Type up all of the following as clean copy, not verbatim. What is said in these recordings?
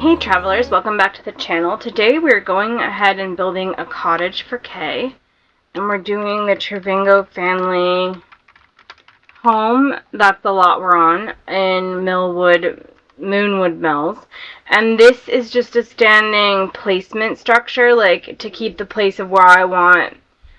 Hey travelers, welcome back to the channel. Today we're going ahead and building a cottage for Kay, and we're doing the Travingo family home. That's the lot we're on in Moonwood Mills, and this is just a standing placement structure, like to keep the place of where I want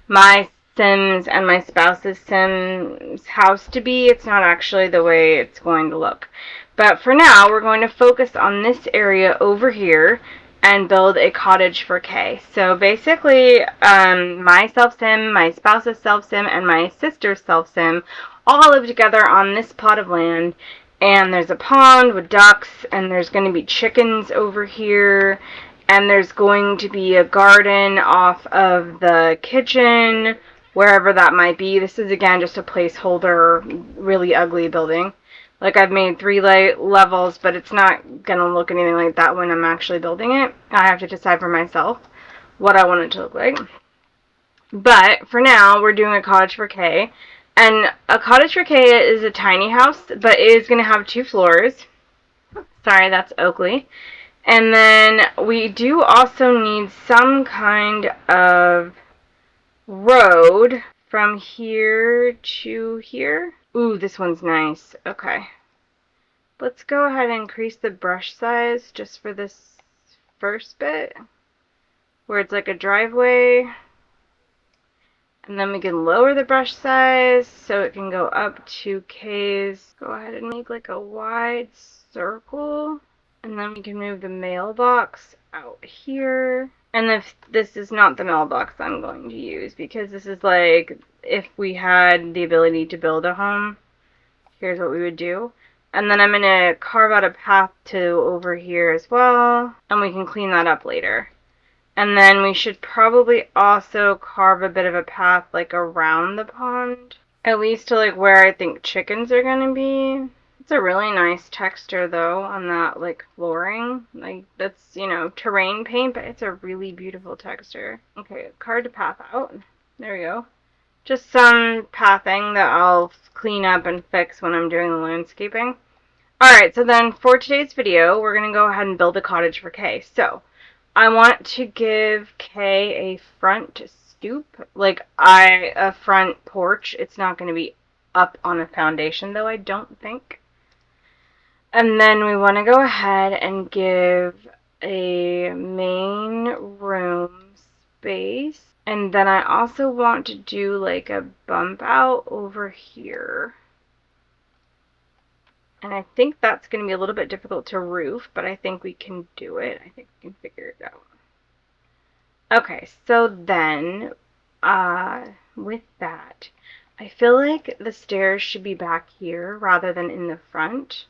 my Sims and my spouse's Sims house to be. It's not actually the way it's going to look. But for now, we're going to focus on this area over here and build a cottage for Kay. So basically, my self-sim, my spouse's self-sim, and my sister's self-sim all live together on this plot of land. And there's a pond with ducks, and there's going to be chickens over here, and there's going to be a garden off of the kitchen, wherever that might be. This is, again, just a placeholder, really ugly building. Like, I've made 3 levels, but it's not going to look anything like that when I'm actually building it. I have to decide for myself what I want it to look like. But, for now, we're doing a cottage for Kay. And a cottage for Kay is a tiny house, but it is going to have 2 floors. Sorry, that's Oakley. And then we do also need some kind of road from here to here. Ooh, this one's nice. Okay. Let's go ahead and increase the brush size just for this first bit, where it's like a driveway. And then we can lower the brush size so it can go up to Kay's. Go ahead and make like a wide circle. And then we can move the mailbox out here. And if this is not the mailbox I'm going to use, because this is like if we had the ability to build a home, here's what we would do. And then I'm going to carve out a path to over here as well, and we can clean that up later. And then we should probably also carve a bit of a path like around the pond, at least to like where I think chickens are going to be. It's a really nice texture though on that like flooring. Like that's, you know, terrain paint, but it's a really beautiful texture. Okay, carved a path out. There we go. Just some pathing that I'll clean up and fix when I'm doing the landscaping. Alright, so then for today's video, we're going to go ahead and build a cottage for Kay. So, I want to give Kay a front stoop, like a front porch. It's not going to be up on a foundation though, I don't think. And then we want to go ahead and give a main room space. And then I also want to do like a bump out over here. And I think that's going to be a little bit difficult to roof, but I think we can do it. I think we can figure it out. Okay, so then, with that, I feel like the stairs should be back here rather than in the front.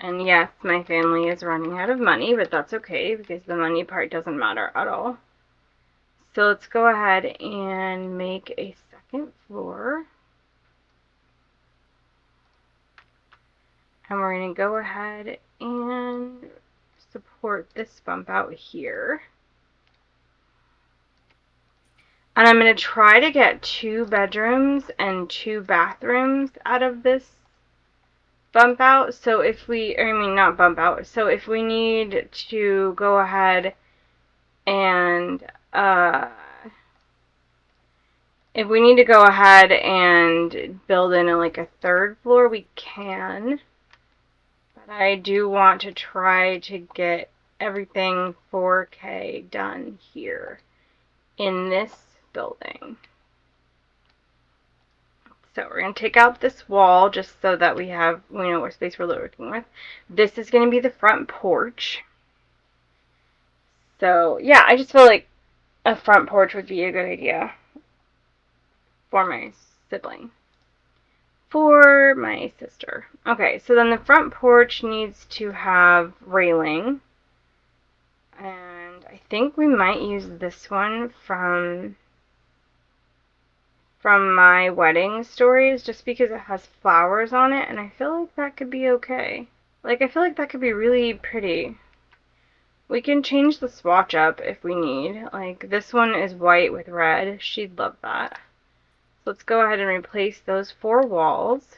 And yes, my family is running out of money, but that's okay because the money part doesn't matter at all. So let's go ahead and make a second floor. And we're going to go ahead and support this bump out here. And I'm going to try to get 2 bedrooms and 2 bathrooms out of this bump out. So if we, I mean not bump out, so if we need to go ahead and, build in like a 3rd floor, we can. But I do want to try to get everything 4K done here in this building. So we're going to take out this wall just so that we know what space we're working with. This is going to be the front porch. So yeah, I just feel like a front porch would be a good idea for my sibling. For my sister. Okay, so then the front porch needs to have railing. And I think we might use this one from my wedding stories just because it has flowers on it, and I feel like that could be okay. Like, I feel like that could be really pretty. We can change the swatch up if we need. Like, this one is white with red. She'd love that. So let's go ahead and replace those 4 walls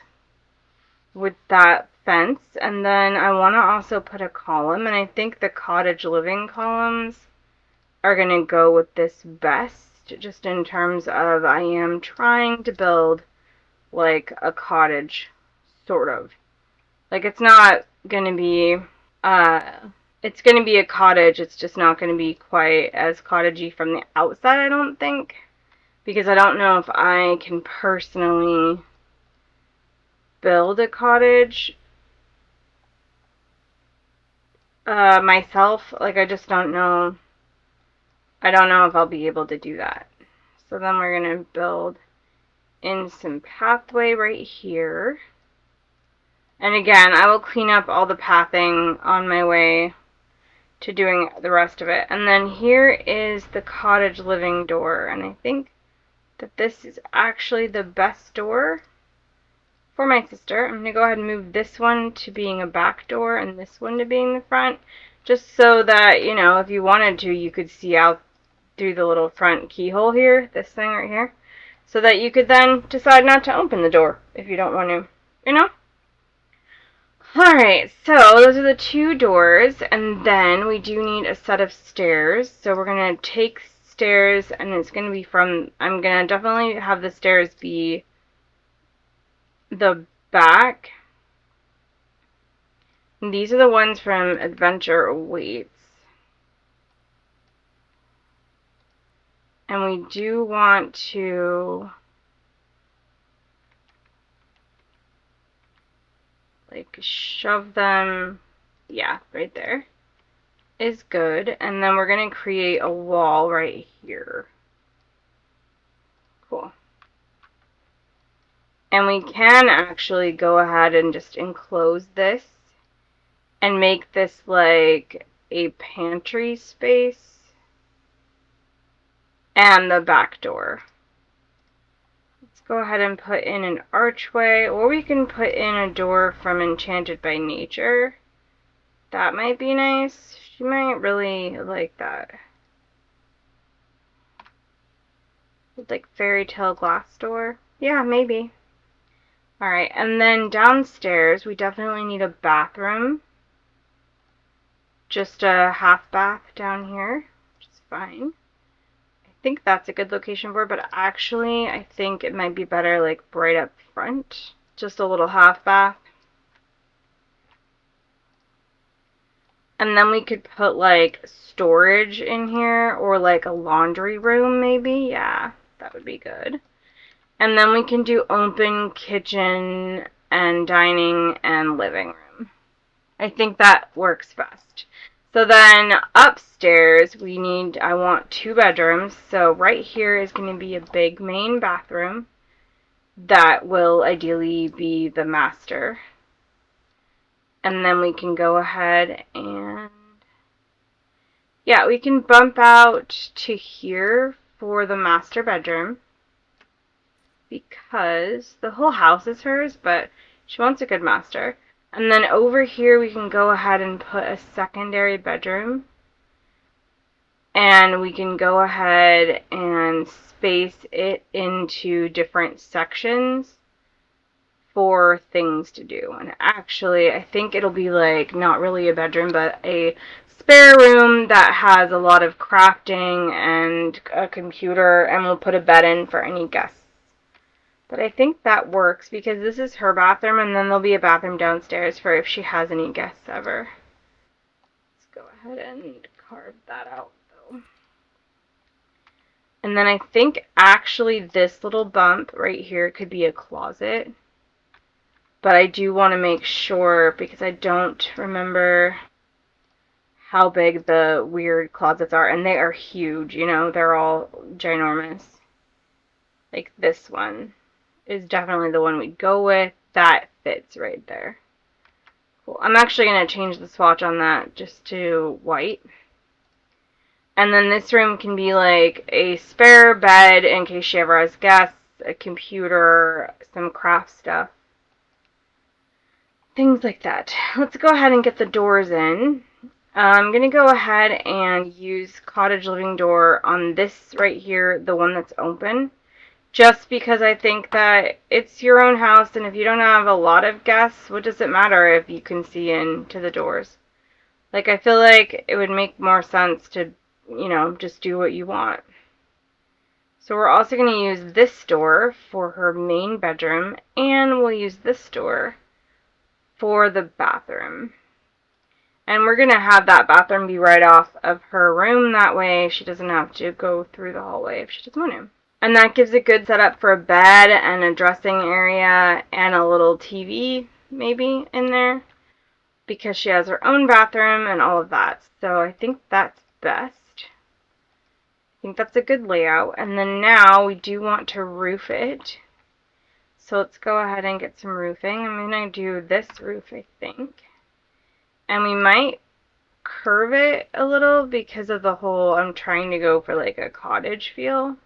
with that fence. And then I want to also put a column, and I think the cottage living columns are going to go with this best, just in terms of I am trying to build like a cottage, sort of. Like, it's not going to be, it's going to be a cottage, it's just not going to be quite as cottagey from the outside, I don't think. Because I don't know if I can personally build a cottage myself. Like, I just don't know. I don't know if I'll be able to do that. So then we're going to build in some pathway right here. And again, I will clean up all the pathing on my way to doing the rest of it. And then here is the cottage living door. And I think that this is actually the best door for my sister. I'm going to go ahead and move this one to being a back door and this one to being the front. Just so that, you know, if you wanted to, you could see out through the little front keyhole here, this thing right here. So that you could then decide not to open the door if you don't want to, you know? Alright, so those are the two doors, and then we do need a set of stairs. So we're going to take stairs, and it's going to be from, I'm going to definitely have the stairs be the back. And these are the ones from Adventure Awaits. And we do want to like shove them, yeah, right there is good. And then we're going to create a wall right here. Cool. And we can actually go ahead and just enclose this and make this like a pantry space and the back door. Let's go ahead and put in an archway, or we can put in a door from Enchanted by Nature. That might be nice. She might really like that. Like fairy tale glass door. Yeah, maybe. Alright, and then downstairs we definitely need a bathroom. Just a half bath down here, which is fine. I think that's a good location for it, but actually I think it might be better like right up front. Just a little half bath. And then we could put like storage in here, or like a laundry room maybe. Yeah, that would be good. And then we can do open kitchen and dining and living room. I think that works best. So then upstairs I want 2 bedrooms. So right here is going to be a big main bathroom that will ideally be the master. And then we can go ahead and, yeah, we can bump out to here for the master bedroom, because the whole house is hers, but she wants a good master. And then over here we can go ahead and put a secondary bedroom. And we can go ahead and space it into different sections for things to do. And actually, I think it'll be like not really a bedroom, but a spare room that has a lot of crafting and a computer, and we'll put a bed in for any guests. But I think that works because this is her bathroom, and then there'll be a bathroom downstairs for if she has any guests ever. Let's go ahead and carve that out though. And then I think actually this little bump right here could be a closet. But I do want to make sure, because I don't remember how big the weird closets are. And they are huge, you know, they're all ginormous. Like this one is definitely the one we'd go with. That fits right there. Cool. I'm actually going to change the swatch on that just to white. And then this room can be like a spare bed in case she ever has guests, a computer, some craft stuff. Things like that. Let's go ahead and get the doors in. I'm going to go ahead and use cottage living door on this right here, the one that's open, just because I think that it's your own house, and if you don't have a lot of guests, what does it matter if you can see into the doors? Like, I feel like it would make more sense to, just do what you want. So we're also going to use this door for her main bedroom, and we'll use this door for the bathroom. And we're going to have that bathroom be right off of her room. That way she doesn't have to go through the hallway if she doesn't want to. And that gives a good setup for a bed and a dressing area and a little TV maybe in there, because she has her own bathroom and all of that. So I think that's best. I think that's a good layout. And then now we do want to roof it. So let's go ahead and get some roofing. I'm going to do this roof, I think. And we might curve it a little because of the whole, I'm trying to go for like a cottage feel.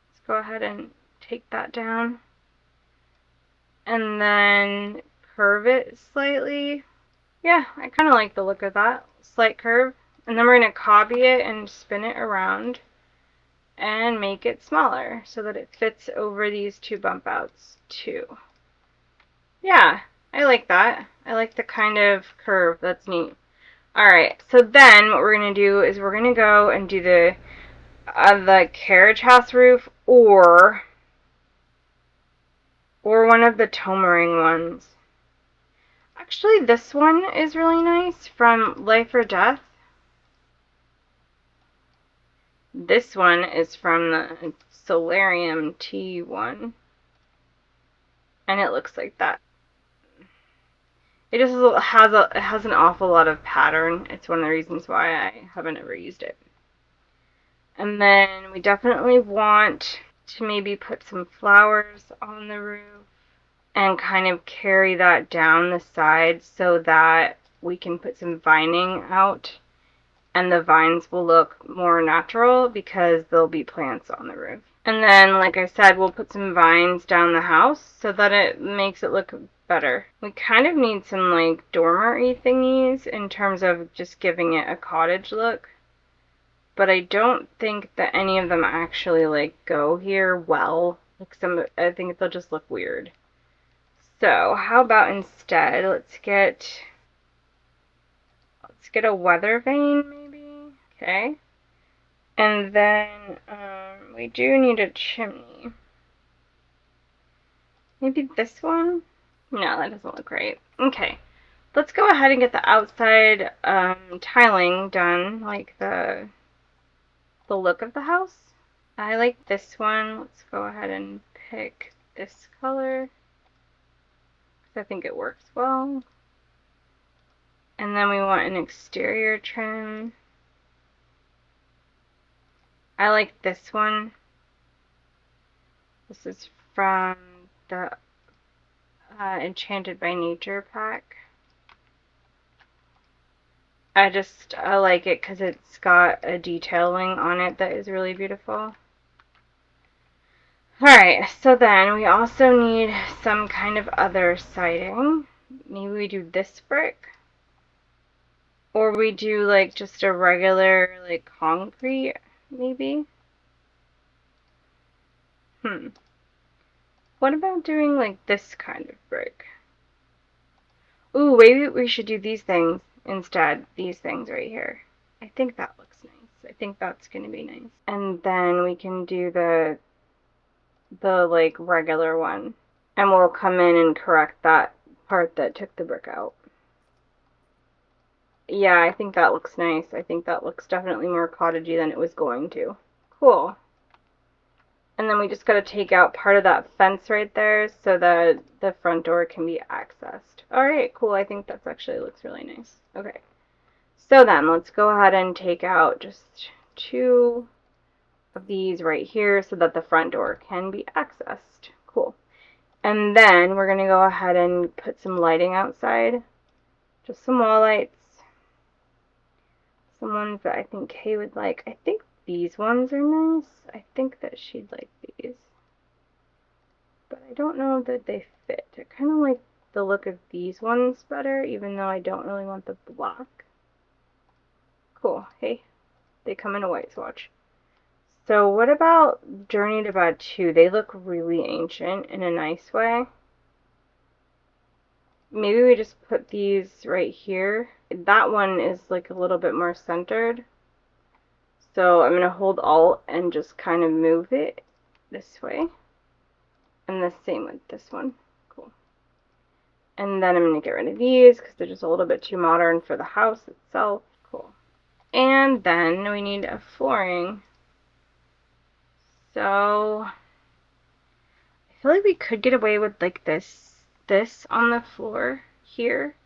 Let's go ahead and take that down. And then curve it slightly. Yeah, I kind of like the look of that. Slight curve. And then we're going to copy it and spin it around and make it smaller so that it fits over these two bump outs too. Yeah, I like that. I like the kind of curve. That's neat. Alright, so then what we're going to do is we're going to go and do the carriage house roof or one of the Tomering ones. Actually, this one is really nice from Life or Death. This one is from the Solarium T one. And it looks like that. It just has an awful lot of pattern. It's one of the reasons why I haven't ever used it. And then we definitely want to maybe put some flowers on the roof and kind of carry that down the side so that we can put some vining out, and the vines will look more natural because there'll be plants on the roof. And then, like I said, we'll put some vines down the house so that it makes it look better. We kind of need some like dormer-y thingies in terms of just giving it a cottage look. But I don't think that any of them actually like go here well. Like I think they'll just look weird. So how about instead let's get a weather vane maybe. Okay. And then we do need a chimney. Maybe this one? No, that doesn't look right. Okay. Let's go ahead and get the outside tiling done, like the look of the house. I like this one. Let's go ahead and pick this color because I think it works well. And then we want an exterior trim. I like this one. This is from the Enchanted by Nature pack. I like it because it's got a detailing on it that is really beautiful. Alright, so then we also need some kind of other siding. Maybe we do this brick. Or we do like just a regular like concrete, maybe? What about doing like this kind of brick? Ooh, maybe we should do these things instead. These things right here. I think that looks nice. I think that's going to be nice. And then we can do the like regular one. And we'll come in and correct that part that took the brick out. Yeah, I think that looks nice. I think that looks definitely more cottagey than it was going to. Cool. And then we just got to take out part of that fence right there so that the front door can be accessed. Alright, cool. I think that's actually looks really nice. Okay. So then, let's go ahead and take out just 2 of these right here so that the front door can be accessed. Cool. And then we're going to go ahead and put some lighting outside. Just some wall lights. Some ones that I think Kay would like. I think these ones are nice. I think that she'd like these. But I don't know that they fit. I kind of like the look of these ones better, even though I don't really want the black. Cool. Hey, they come in a white swatch. So what about Journey to Bed 2? They look really ancient in a nice way. Maybe we just put these right here. That one is like a little bit more centered. So I'm going to hold Alt and just kind of move it this way. And the same with this one. Cool. And then I'm going to get rid of these because they're just a little bit too modern for the house itself. Cool. And then we need a flooring. So I feel like we could get away with like this on the floor here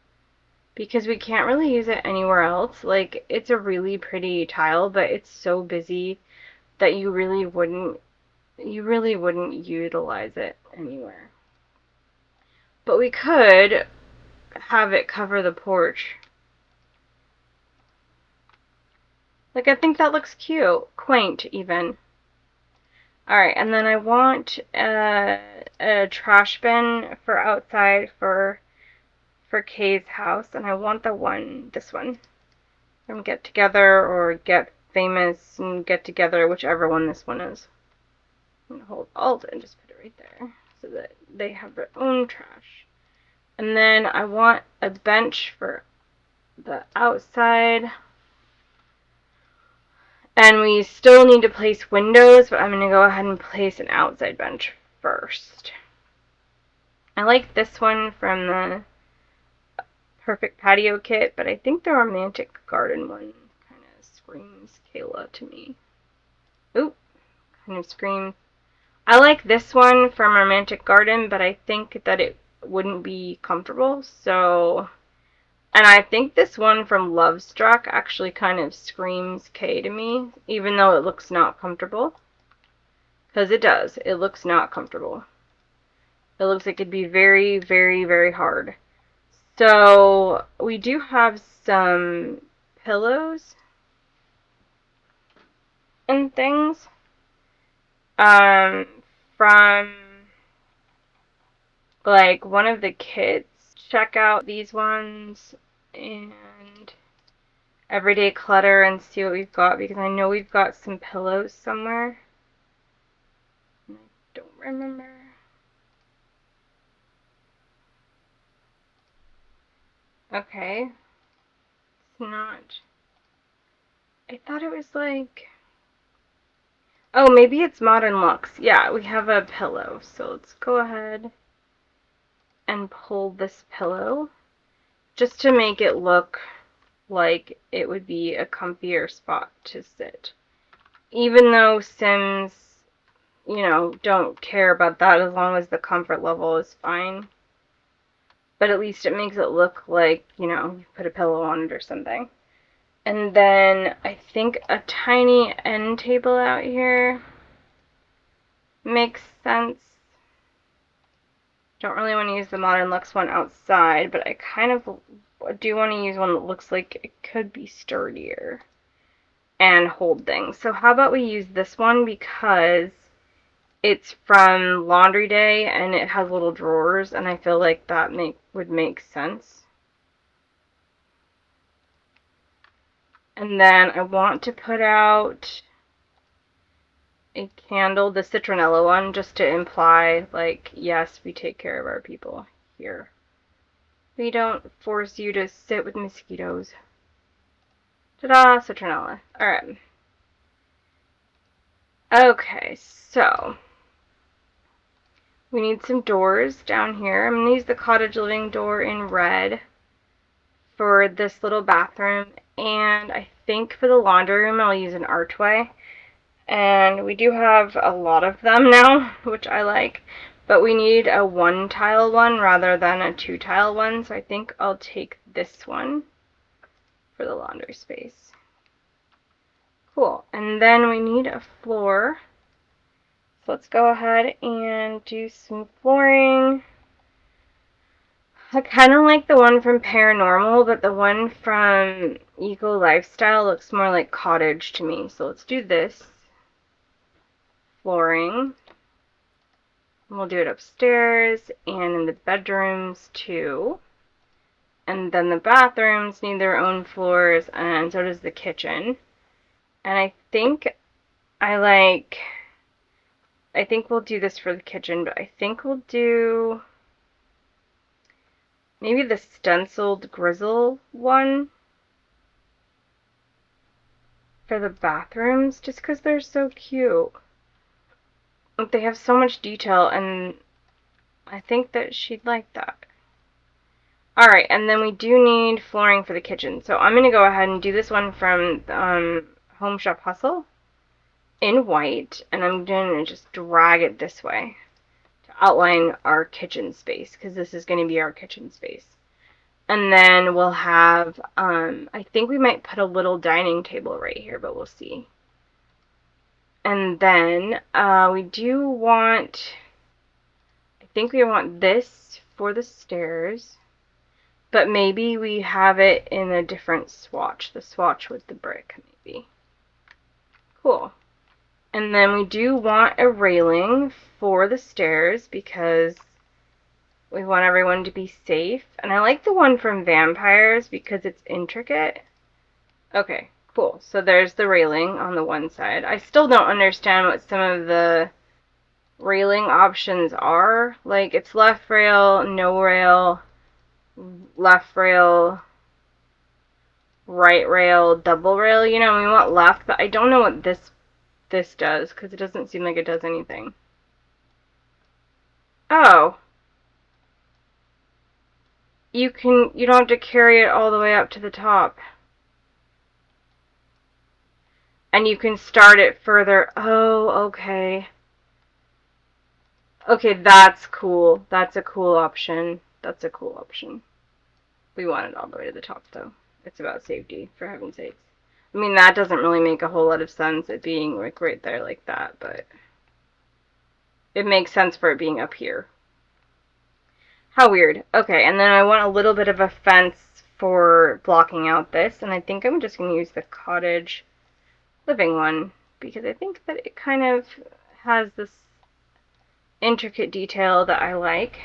because we can't really use it anywhere else. Like, it's a really pretty tile, but it's so busy that you really wouldn't utilize it anywhere. But we could have it cover the porch. Like, I think that looks cute, quaint even. Alright, and then I want a trash bin for outside for Kay's house, and I want this one from Get Together or Get Famous and Get Together, whichever one this one is. I'm gonna hold Alt and just put it right there so that they have their own trash. And then I want a bench for the outside. And we still need to place windows, but I'm going to go ahead and place an outside bench first. I like this one from the Perfect Patio Kit, but I think the Romantic Garden one kind of screams Kayla to me. Oop, kind of screams. I like this one from Romantic Garden, but I think that it wouldn't be comfortable, so... And I think this one from Love Struck actually kind of screams Kay to me, even though it looks not comfortable. Because it does. It looks not comfortable. It looks like it'd be very, very, very hard. So, we do have some pillows and things from like one of the kits. Check out these ones and Everyday Clutter and see what we've got, because I know we've got some pillows somewhere. I don't remember. Okay. It's not. I thought it was like... Oh, maybe it's Modern Lux. Yeah, we have a pillow. So let's go ahead and pull this pillow just to make it look like it would be a comfier spot to sit. Even though Sims, you know, don't care about that as long as the comfort level is fine. But at least it makes it look like, you know, you put a pillow on it or something. And then I think a tiny end table out here makes sense. Don't really want to use the Modern Lux one outside, but I kind of do want to use one that looks like it could be sturdier and hold things. So how about we use this one because it's from Laundry Day and it has little drawers, and I feel like that would make sense. And then I want to put out a candle, the citronella one, just to imply, like, yes, we take care of our people here. We don't force you to sit with mosquitoes. Ta-da, citronella. Alright. Okay, so we need some doors down here. I'm going to use the cottage living door in red for this little bathroom, and I think for the laundry room I'll use an archway. And we do have a lot of them now, which I like, but we need a 1-tile one rather than a 2-tile one, so I think I'll take this one for the laundry space. Cool. And then we need a floor. So let's go ahead and do some flooring. I kind of like the one from Paranormal, but the one from Eco Lifestyle looks more like cottage to me. So let's do this flooring. We'll do it upstairs and in the bedrooms too. And then the bathrooms need their own floors, and so does the kitchen. And I think I think we'll do this for the kitchen, but I think we'll do maybe the stenciled grizzle one for the bathrooms, just because they're so cute. Like, they have so much detail, and I think that she'd like that. Alright, and then we do need flooring for the kitchen. So I'm going to go ahead and do this one from Home Shop Hustle in white, and I'm going to just drag it this way to outline our kitchen space, because this is going to be our kitchen space. And then we'll have, I think we might put a little dining table right here, but we'll see. And then we do want, I think we want this for the stairs. But maybe we have it in a different swatch. The swatch with the brick, maybe. Cool. And then we do want a railing for the stairs because we want everyone to be safe. And I like the one from Vampires because it's intricate. Okay, cool. So there's the railing on the one side. I still don't understand what some of the railing options are. Like, it's left rail, no rail, left rail, right rail, double rail. You know, we want left, but I don't know what this does because it doesn't seem like it does anything. Oh. You don't have to carry it all the way up to the top. And you can start it further. Oh, okay. Okay, that's cool. That's a cool option. That's a cool option. We want it all the way to the top, though. It's about safety, for heaven's sakes. I mean, that doesn't really make a whole lot of sense, it being like right there like that, but it makes sense for it being up here. How weird. Okay, and then I want a little bit of a fence for blocking out this, and I think I'm just going to use the cottage living one, because I think that it kind of has this intricate detail that I like,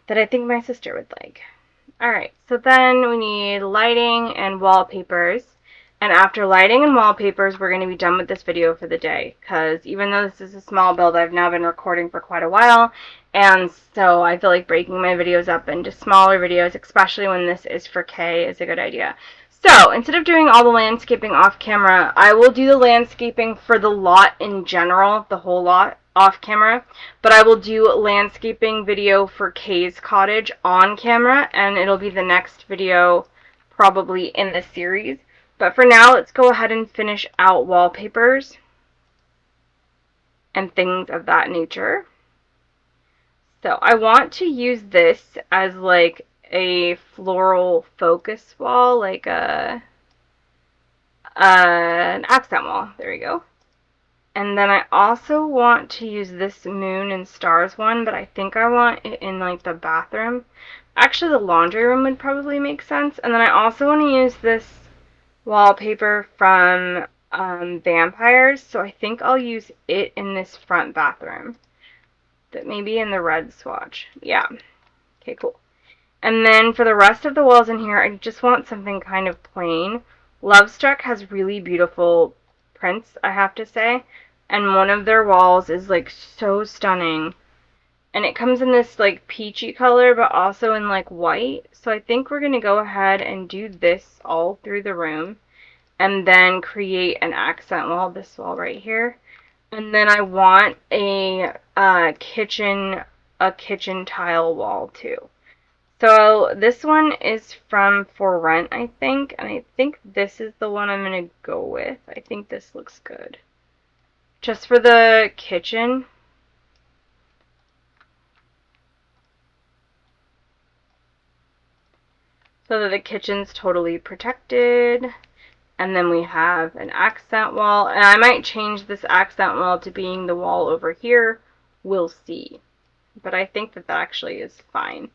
that I think my sister would like. Alright, so then we need lighting and wallpapers. And after lighting and wallpapers, we're going to be done with this video for the day. Because even though this is a small build, I've now been recording for quite a while. And so I feel like breaking my videos up into smaller videos, especially when this is for Kay, is a good idea. So, instead of doing all the landscaping off camera, I will do the landscaping for the lot in general, the whole lot, off camera. But I will do landscaping video for Kay's cottage on camera, and it'll be the next video probably in the series. But for now, let's go ahead and finish out wallpapers and things of that nature. So I want to use this as like a floral focus wall, like an accent wall. There we go. And then I also want to use this moon and stars one, but I think I want it in like the bathroom. Actually, the laundry room would probably make sense. And then I also want to use this wallpaper from Vampires, so I think I'll use it in this front bathroom. That maybe in the red swatch. Yeah. Okay, cool. And then for the rest of the walls in here, I just want something kind of plain. Lovestruck has really beautiful prints, I have to say. And one of their walls is like so stunning. And it comes in this like peachy color, but also in like white. So I think we're going to go ahead and do this all through the room. And then create an accent wall, this wall right here. And then I want a kitchen tile wall too. So this one is from For Rent, I think, and I think this is the one I'm going to go with. I think this looks good. Just for the kitchen. So that the kitchen's totally protected. And then we have an accent wall. And I might change this accent wall to being the wall over here. We'll see. But I think that actually is fine.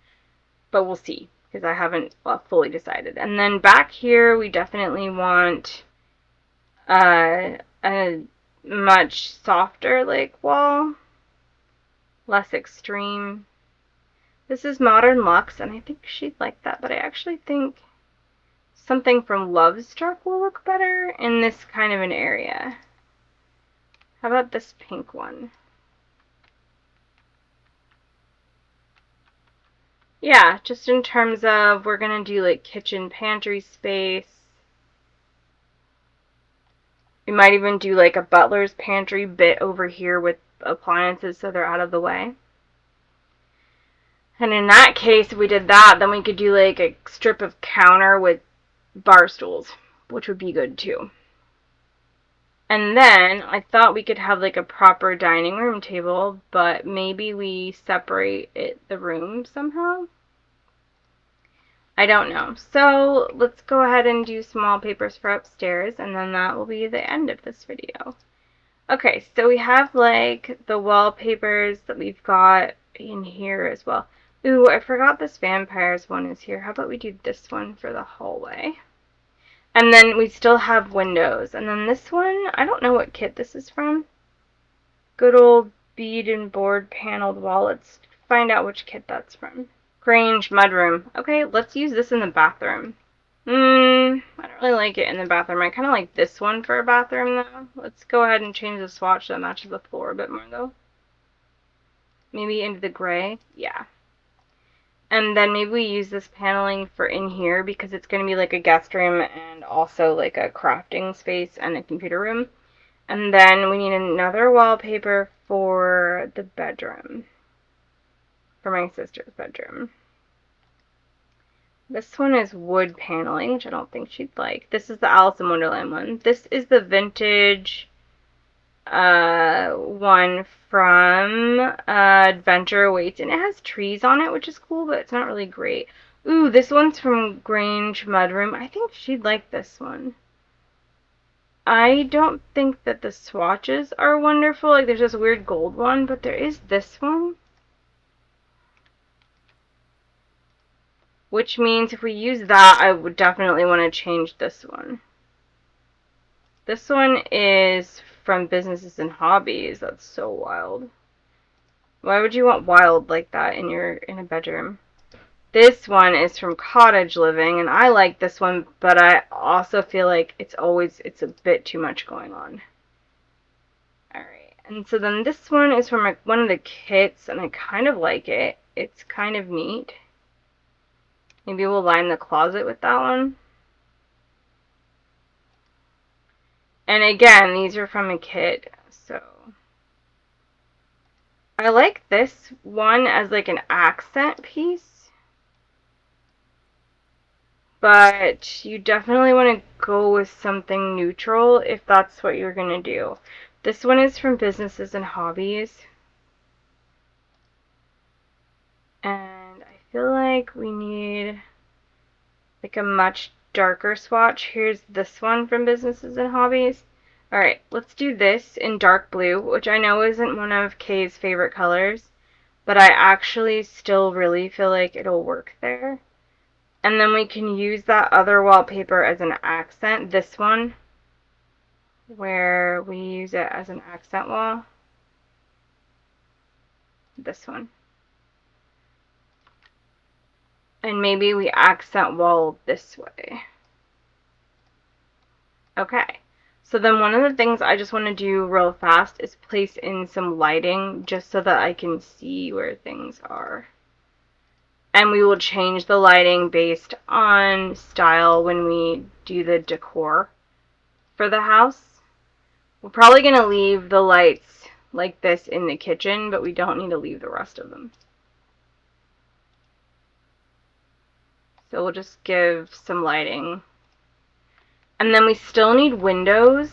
But we'll see, because I haven't fully decided. And then back here, we definitely want a much softer like wall. Less extreme. This is Modern Luxe, and I think she'd like that. But I actually think something from Love Struck will look better in this kind of an area. How about this pink one? Yeah, just in terms of we're gonna do like kitchen pantry space. We might even do like a butler's pantry bit over here with appliances so they're out of the way. And in that case, if we did that, then we could do like a strip of counter with bar stools, which would be good too. And then I thought we could have like a proper dining room table, but maybe we separate the room somehow. I don't know. So let's go ahead and do some wallpapers for upstairs, and then that will be the end of this video. Okay, so we have like the wallpapers that we've got in here as well. Ooh, I forgot this vampires one is here. How about we do this one for the hallway? And then we still have windows. And then this one, I don't know what kit this is from. Good old bead and board paneled wall. Let's find out which kit that's from. Grange mudroom. Okay, let's use this in the bathroom. I don't really like it in the bathroom. I kind of like this one for a bathroom, though. Let's go ahead and change the swatch so it matches the floor a bit more, though. Maybe into the gray. Yeah. And then maybe we use this paneling for in here because it's going to be like a guest room and also like a crafting space and a computer room. And then we need another wallpaper for the bedroom. For my sister's bedroom. This one is wood paneling, which I don't think she'd like. This is the Alice in Wonderland one. This is the vintage one from Adventure Awaits, and it has trees on it, which is cool, but it's not really great. Ooh, this one's from Grange Mudroom. I think she'd like this one. I don't think that the swatches are wonderful. Like, there's this weird gold one, but there is this one. Which means if we use that, I would definitely want to change this one. This one is from Businesses and Hobbies. That's so wild. Why would you want wild like that in a bedroom? This one is from Cottage Living, and I like this one, but I also feel like it's a bit too much going on. Alright, and so then this one is from one of the kits, and I kind of like it. It's kind of neat. Maybe we'll line the closet with that one. And again, these are from a kit, so I like this one as like an accent piece. But you definitely want to go with something neutral if that's what you're going to do. This one is from Businesses and Hobbies. And I feel like we need like a much darker swatch. Here's this one from Businesses and Hobbies. Alright, let's do this in dark blue, which I know isn't one of Kay's favorite colors, but I actually still really feel like it'll work there. And then we can use that other wallpaper as an accent, this one, where we use it as an accent wall. This one. And maybe we accent wall this way. Okay. So then one of the things I just want to do real fast is place in some lighting just so that I can see where things are. And we will change the lighting based on style when we do the decor for the house. We're probably going to leave the lights like this in the kitchen, but we don't need to leave the rest of them. So we'll just give some lighting. And then we still need windows,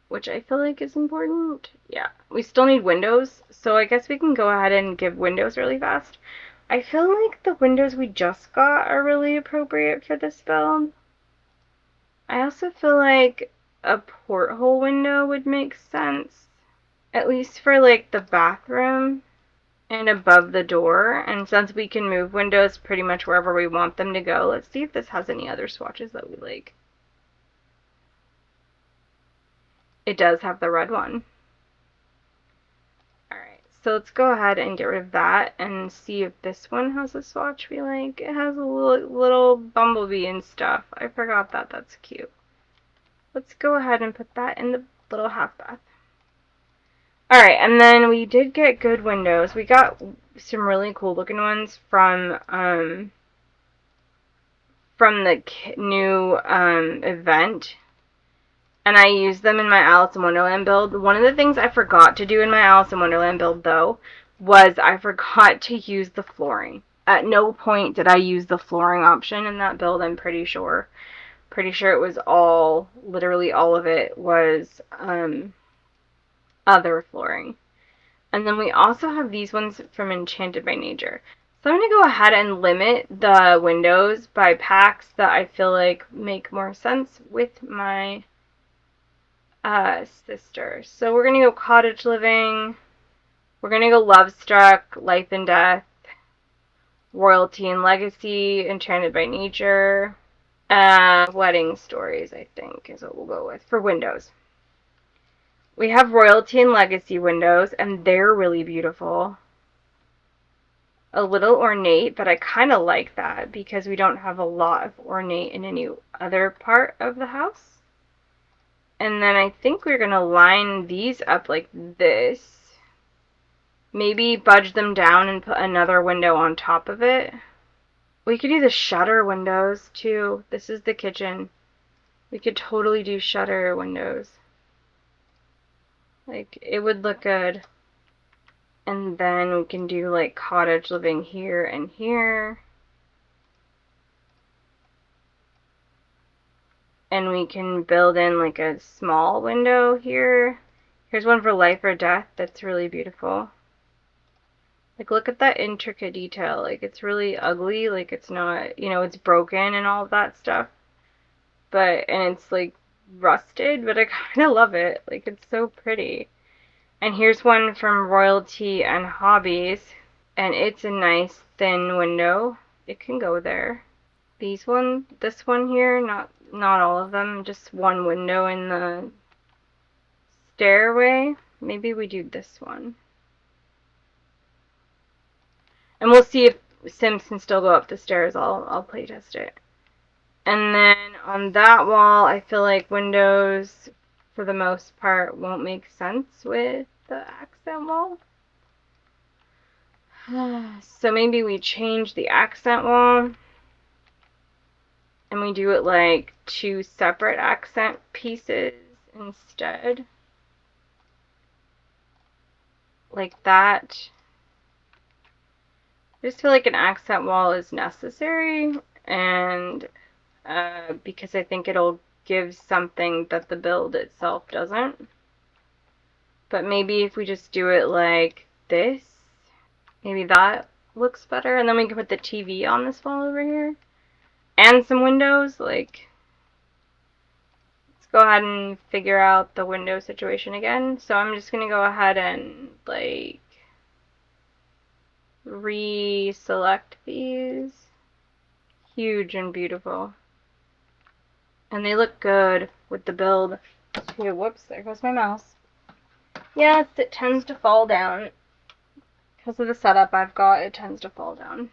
which I feel like is important. Yeah, we still need windows, so I guess we can go ahead and give windows really fast. I feel like the windows we just got are really appropriate for this build. I also feel like a porthole window would make sense, at least for like the bathroom and above the door. And since we can move windows pretty much wherever we want them to go, let's see if this has any other swatches that we like. It does have the red one. Alright, So let's go ahead and get rid of that and see if this one has a swatch we like. It has a little bumblebee and stuff. I forgot that. That's cute. Let's go ahead and put that in the little half bath. Alright, and then we did get good windows. We got some really cool looking ones from the new event. And I used them in my Alice in Wonderland build. One of the things I forgot to do in my Alice in Wonderland build, though, was I forgot to use the flooring. At no point did I use the flooring option in that build, I'm pretty sure. Pretty sure it was all, literally all of it was other flooring. And then we also have these ones from Enchanted by Nature. So I'm going to go ahead and limit the windows by packs that I feel like make more sense with my sister. So we're going to go Cottage Living. We're going to go Love Struck, Life and Death, Royalty and Legacy, Enchanted by Nature, Wedding Stories, I think, is what we'll go with for windows. We have Royalty and Legacy windows, and they're really beautiful. A little ornate, but I kind of like that because we don't have a lot of ornate in any other part of the house. And then I think we're going to line these up like this. Maybe budge them down and put another window on top of it. We could do the shutter windows too. This is the kitchen. We could totally do shutter windows. Like, it would look good. And then we can do like Cottage Living here and here. And we can build in like a small window here. Here's one for Life or Death that's really beautiful. Like, look at that intricate detail. Like, it's really ugly. Like, it's not, you know, it's broken and all of that stuff. And it's like rusted, but I kind of love it. Like, it's so pretty. And here's one from Royalty and Hobbies. And it's a nice thin window. It can go there. This one here, not all of them, just one window in the stairway. Maybe we do this one. And we'll see if Sims can still go up the stairs. I'll play test it. And then on that wall, I feel like windows, for the most part, won't make sense with the accent wall. So maybe we change the accent wall. And we do it like 2 separate accent pieces instead. Like that. I just feel like an accent wall is necessary, and because I think it'll give something that the build itself doesn't. But maybe if we just do it like this, maybe that looks better. And then we can put the TV on this wall over here. And some windows. Like, let's go ahead and figure out the window situation again. So I'm just going to go ahead and, like, reselect these. Huge and beautiful. And they look good with the build too. Whoops, there goes my mouse. Yes, it tends to fall down. Because of the setup I've got, it tends to fall down.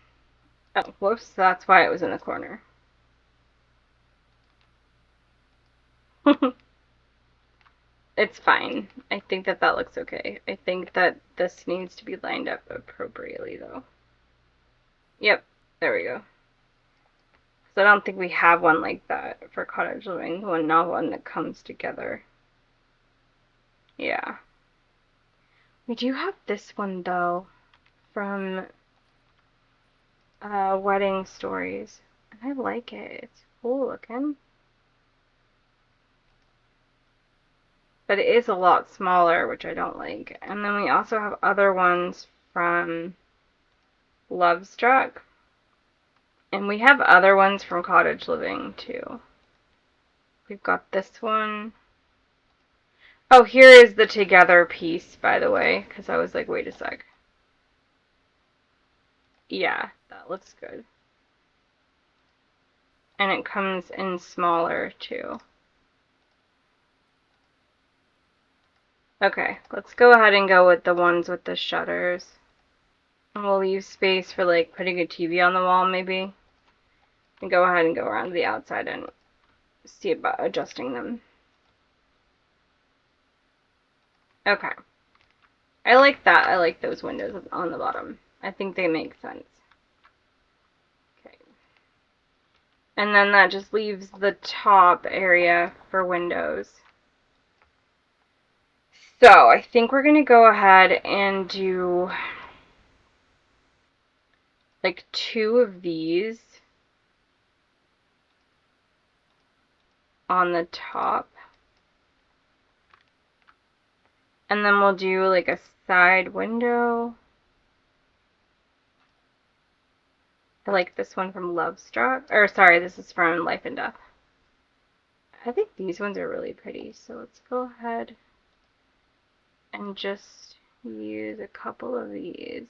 Oh, whoops, that's why it was in the corner. It's fine. I think that looks okay. I think that this needs to be lined up appropriately, though. Yep, there we go. So I don't think we have one like that for Cottage Living. Not one that comes together. Yeah. We do have this one, though, from Wedding Stories. And I like it. It's cool looking. But it is a lot smaller, which I don't like. And then we also have other ones from Love Struck. And we have other ones from Cottage Living, too. We've got this one. Oh, here is the together piece, by the way, because I was like, wait a sec. Yeah, that looks good. And it comes in smaller, too. Okay, let's go ahead and go with the ones with the shutters. And we'll leave space for like putting a TV on the wall maybe. And go ahead and go around to the outside and see about adjusting them. Okay. I like that. I like those windows on the bottom. I think they make sense. Okay. And then that just leaves the top area for windows. So I think we're going to go ahead and do like 2 of these on the top. And then we'll do like a side window. I like this one from Lovestruck. Or sorry, this is from Life and Death. I think these ones are really pretty. So let's go ahead and just use a couple of these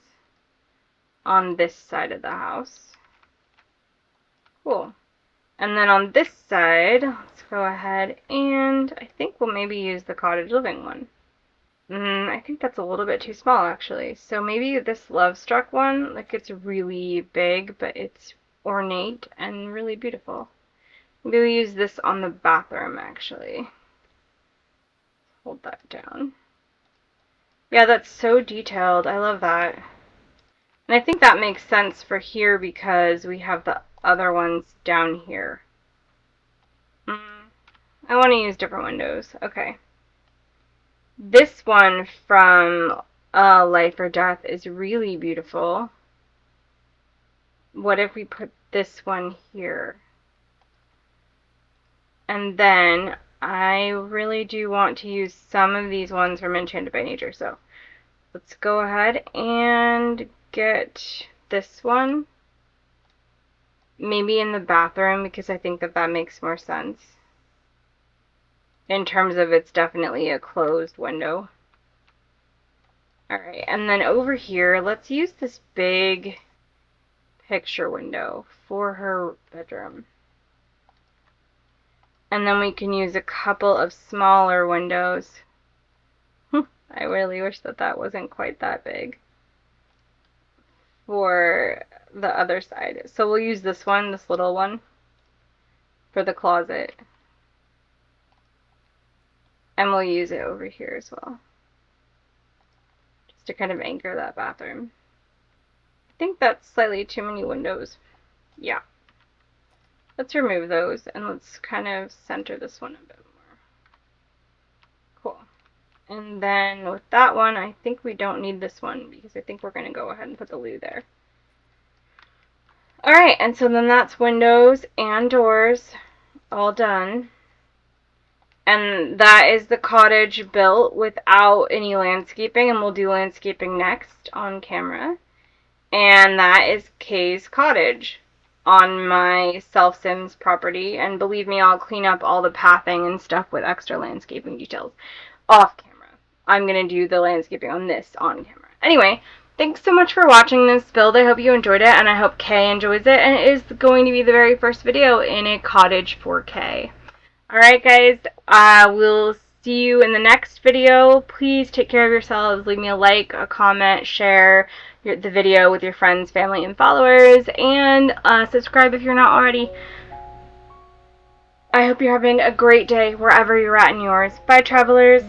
on this side of the house. Cool. And then on this side, let's go ahead and I think we'll maybe use the cottage living one. I think that's a little bit too small actually. So maybe this Lovestruck one, like it's really big, but it's ornate and really beautiful. Maybe we'll use this on the bathroom actually. Hold that down. Yeah, that's so detailed. I love that. And I think that makes sense for here because we have the other ones down here. I want to use different windows. Okay. This one from Life or Death is really beautiful. What if we put this one here? And then I really do want to use some of these ones from Enchanted by Nature. So let's go ahead and get this one. Maybe in the bathroom because I think that makes more sense. In terms of it's definitely a closed window. Alright, and then over here, let's use this big picture window for her bedroom. And then we can use a couple of smaller windows. I really wish that wasn't quite that big. For the other side. So we'll use this one, this little one, for the closet. And we'll use it over here as well. Just to kind of anchor that bathroom. I think that's slightly too many windows. Yeah. Let's remove those and let's kind of center this one a bit more. Cool. And then with that one, I think we don't need this one because I think we're going to go ahead and put the loo there. Alright, and so then that's windows and doors all done. And that is the cottage built without any landscaping, and we'll do landscaping next on camera. And that is Kay's cottage on my Self-Sims property. And believe me, I'll clean up all the pathing and stuff with extra landscaping details off camera. I'm going to do the landscaping on this on camera. Anyway, thanks so much for watching this build. I hope you enjoyed it, and I hope Kay enjoys it. And it is going to be the very first video in A Cottage for Kay. Alright guys, we'll see you in the next video. Please take care of yourselves. Leave me a like, a comment, share the video with your friends, family, and followers, and subscribe if you're not already. I hope you're having a great day wherever you're at in yours. Bye, travelers.